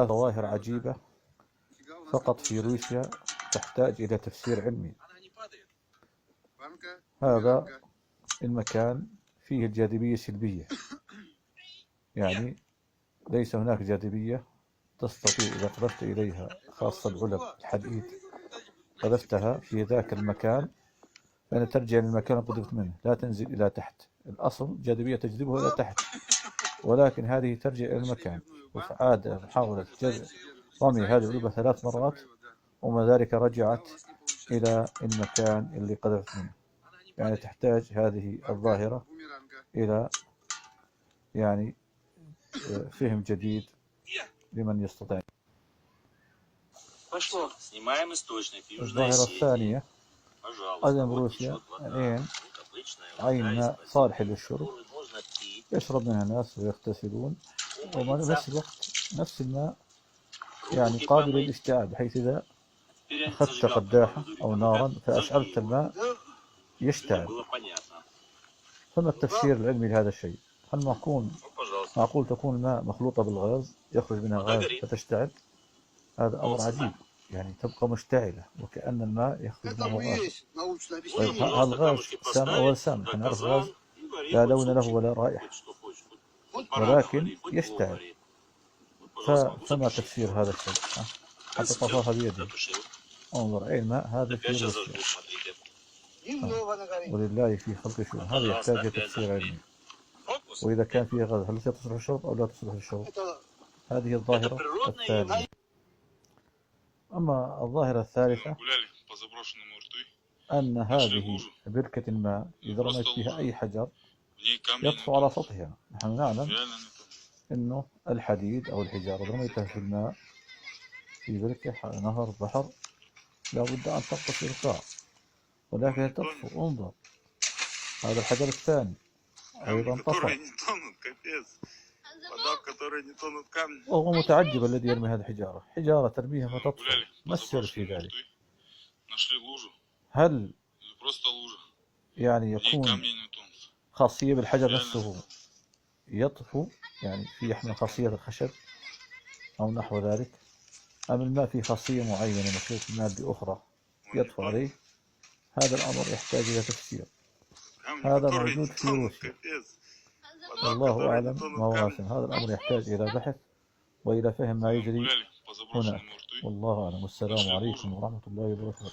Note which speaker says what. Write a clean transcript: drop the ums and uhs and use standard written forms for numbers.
Speaker 1: ظواهر عجيبة فقط في روسيا تحتاج إلى تفسير علمي. هذا المكان فيه الجاذبية سلبية، يعني ليس هناك جاذبية تستطيع إذا قذفت إليها، خاصة العلب الحديد، قذفتها في ذاك المكان فإن ترجع للمكان الذي قذفت منه، لا تنزل إلى تحت. الأصل الجاذبية تجذبها إلى تحت، ولكن هذه ترجع إلى المكان. وعاد محاولة رمي هذه العلبة 3 مرات ومع ذلك رجعت إلى المكان اللي قذفت منه. يعني تحتاج هذه الظاهرة إلى يعني فهم جديد لمن يستطيع. الظاهرة الثانية أيضا بروسيا عين ماء صالح للشرب يشرب منها الناس ويغتسلون، وبنفس الوقت نفس الماء يعني قابل للاشتعال، بحيث إذا أخذت قداحة أو نارا فأشعلت الماء يشتعل. فما التفسير العلمي لهذا الشيء؟ هل معقول تكون الماء مخلوطة بالغاز يخرج منها غاز فتشتعل؟ هذا أمر عجيب، يعني تبقى مشتعلة وكأن الماء يخرج منه غاز. طيب الغاز سام أو سام؟ نحن نعرف غاز لا لون له ولا رائحة، ولكن يشتعل. فما تفسير هذا الشيء؟ حتى طفاها بيدي. انظر أي الماء هذا في روسيا، ولله في خلق شؤون. هذا يحتاج تفسير علمي. وإذا كان فيه غاز هل تصلح للشرب أو لا تصلح للشرب؟ هذه الظاهرة الثانية. أما الظاهرة الثالثة أن هذه بركة الماء إذا رميت فيها أي حجر يطفو على سطحها. نحن نعلم أنه الحديد أو الحجارة إذا رميتها في الماء في بركة نهر بحر لا بد أن تغطس في القاع، ولكن تطفو. انظر هذا الحجر الثاني أيضا طفى، وهو متعجب الذي يرمي هذه الحجارة. حجارة ترميها فتطفو، ما السر في ذلك؟ هل يعني يكون خاصية بالحجر نفسه يطفو، يعني في يحمل خاصية الخشب أو نحو ذلك، أم الماء فيه خاصية معينة مخلوط بمادة أخرى يطفو عليه؟ هذا الأمر يحتاج إلى تفسير. هذا موجود في روسيا، والله أعلم ما هو عاصم. هذا الأمر يحتاج إلى بحث وإلى فهم ما يجري هناك، والله أعلم. والسلام عليكم ورحمة الله وبركاته.